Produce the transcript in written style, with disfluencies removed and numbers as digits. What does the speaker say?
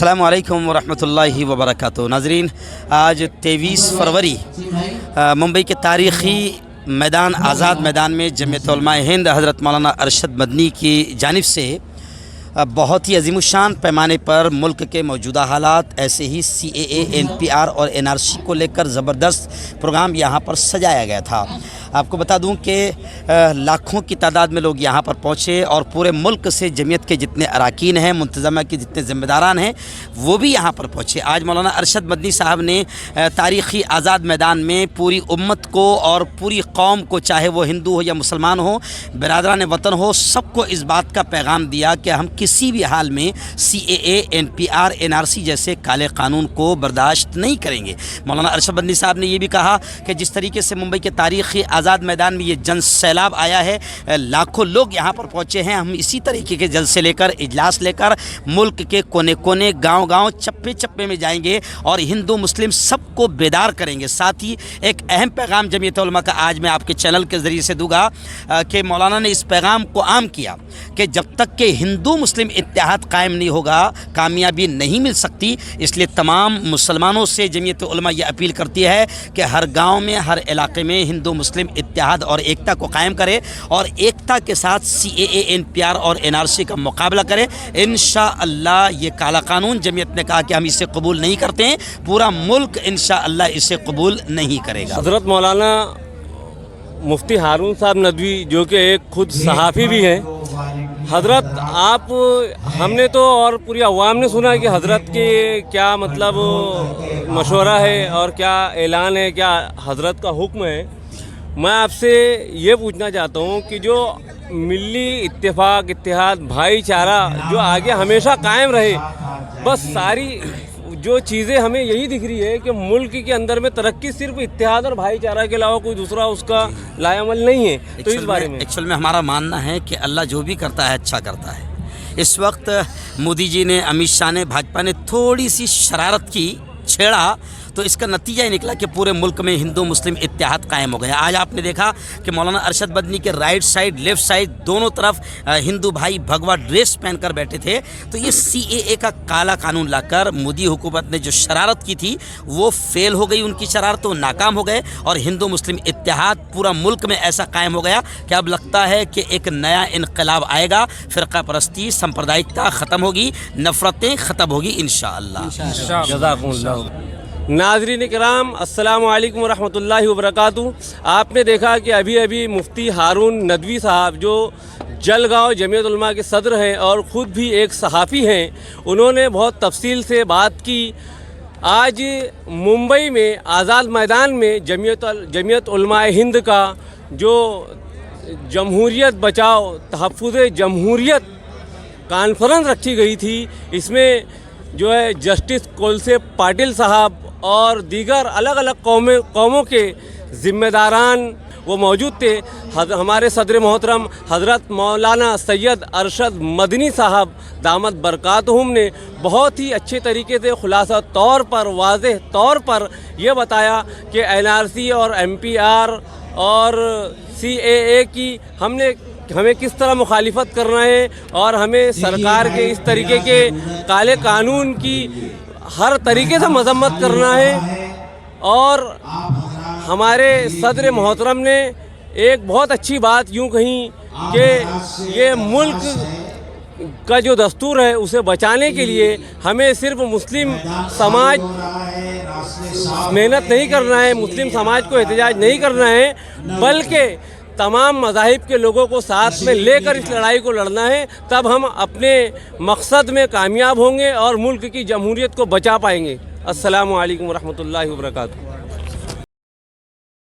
अस्सलामु अलैकुम वरहमतुल्लाहि वबरकातुहू। नाज़रीन, आज 23 फरवरी मुंबई के तारीख़ी मैदान आज़ाद मैदान में जमीयत उलमा हिंद हज़रत मौलाना अरशद मदनी की जानिब से बहुत ही अज़ीमुशान पैमाने पर मुल्क के मौजूदा हालात, ऐसे ही CAA, NPR और NRC को लेकर ज़बरदस्त प्रोग्राम यहाँ पर सजाया गया था। आपको बता दूं कि लाखों की तादाद में लोग यहाँ पर पहुँचे और पूरे मुल्क से जमीयत के जितने अरकान हैं, मुंतज़मा के जितने ज़िम्मेदारान हैं, वो भी यहाँ पर पहुँचे। आज मौलाना अरशद मदनी साहब ने तारीख़ी आज़ाद मैदान में पूरी उम्मत को और पूरी कौम को, चाहे वो हिंदू हो या मुसलमान हो, बिरादरान वतन हो, सबको इस बात का पैगाम दिया कि हम किसी भी हाल में CAA, NPR, NRC जैसे काले कानून को बर्दाश्त नहीं करेंगे। मौलाना अरशद मदनी साहब ने ये भी कहा कि जिस तरीके से मुंबई के तारीख़ी आज़ाद मैदान में ये जन सैलाब आया है, लाखों लोग यहाँ पर पहुँचे हैं, हम इसी तरीके के जलसे लेकर, इजलास लेकर मुल्क के कोने कोने, गांव गांव, चप्पे चप्पे में जाएंगे और हिंदू मुस्लिम सबको बेदार करेंगे। साथ ही एक अहम पैगाम जमीयत उलमा का आज मैं आपके चैनल के ज़रिए से दूंगा कि मौलाना ने इस पैगाम को आम किया कि जब तक कि हिंदू मुस्लिम इत्तेहाद कायम नहीं होगा, कामयाबी नहीं मिल सकती। इसलिए तमाम मुसलमानों से जमीयत उलमा ये अपील करती है कि हर गाँव में, हर इलाके में हिंदू मुस्लिम इत्तेहाद और एकता को कायम करे और एकता के साथ CAA, NPR और NRC का मुकाबला करे। इंशाअल्लाह ये काला कानून जमीयत ने कहा कि हम इसे कबूल नहीं करते हैं, पूरा मुल्क इंशाअल्लाह इसे कबूल नहीं करेगा। हज़रत मौलाना मुफ्ती हारून साहब नदवी, जो कि एक खुद सहाफ़ी भी हैं, हज़रत आप, हमने तो और पूरी अवाम ने सुना कि हज़रत के क्या मतलब मशवरा है और क्या ऐलान है, क्या हज़रत का हुक्म है। मैं आपसे ये पूछना चाहता हूँ कि जो मिली इत्तेफाक, इत्तेहाद, भाईचारा जो आगे हमेशा कायम रहे, बस सारी जो चीज़ें हमें यही दिख रही है कि मुल्क के अंदर में तरक्की सिर्फ इत्तेहाद और भाईचारा के अलावा कोई दूसरा उसका लायामल नहीं है। तो इस बारे में एक्चुअल में हमारा मानना है कि अल्लाह जो भी करता है अच्छा करता है। इस वक्त मोदी जी ने, अमित शाह ने, भाजपा ने थोड़ी सी शरारत की, छेड़ा, तो इसका नतीजा ही निकला कि पूरे मुल्क में हिंदू मुस्लिम इत्तेहाद कायम हो गया। आज आपने देखा कि मौलाना अरशद मदनी के राइट साइड, लेफ़्ट साइड, दोनों तरफ हिंदू भाई भगवा ड्रेस पहनकर बैठे थे। तो ये CAA का काला कानून लाकर मोदी हुकूमत ने जो शरारत की थी वो फेल हो गई, उनकी शरारत तो नाकाम हो गए और हिंदू मुस्लिम इत्तेहाद पूरा मुल्क में ऐसा कायम हो गया कि अब लगता है कि एक नया इनकलाब आएगा, फ़िरका परस्ती, सांप्रदायिकता ख़त्म होगी, नफ़रतें ख़त्म होगी इंशाअल्लाह। जज़ाकुमुल्लाह। नाज़रीन किराम, अस्सलामु अलैकुम वरहमतुल्लाहि वबरकातुहू। आपने देखा कि अभी अभी मुफ्ती हारून नदवी साहब, जो जलगांव जमीयत उलमा के सदर हैं और ख़ुद भी एक सहाफ़ी हैं, उन्होंने बहुत तफसील से बात की। आज मुंबई में आज़ाद मैदान में जमीयत उलमा हिंद का जो जमहूरियत बचाओ, तहफ़्फ़ुज़ जमहूरियत कॉन्फ्रेंस रखी गई थी, इसमें जो है जस्टिस कोलसे पाटिल साहब और दीगर अलग अलग कौमों के ज़िम्मेदारान वो मौजूद थे। हमारे सदर मोहतरम हज़रत मौलाना सैयद अरशद मदनी साहब दामद बरकातहुम ने बहुत ही अच्छे तरीके से खुलासा तौर पर, वाज़ेह तौर पर यह बताया कि NRC और NPR और CAA की हमें किस तरह मुखालिफत करना है और हमें सरकार के इस तरीके के काले कानून की हर तरीके से मजम्मत करना है। और हमारे सदर मोहतरम ने एक बहुत अच्छी बात यूँ कही कि ये मुल्क का जो दस्तूर है उसे बचाने के लिए हमें सिर्फ मुस्लिम समाज मेहनत नहीं करना है, मुस्लिम समाज को एहतजाज नहीं करना है, बल्कि तमाम मज़ाहिब के लोगों को साथ में लेकर इस लड़ाई को लड़ना है। तब हम अपने मकसद में कामयाब होंगे और मुल्क की जमहूरियत को बचा पाएंगे। अस्सलामु अलैकुम वरहमतुल्लाहि वबरकातुहू।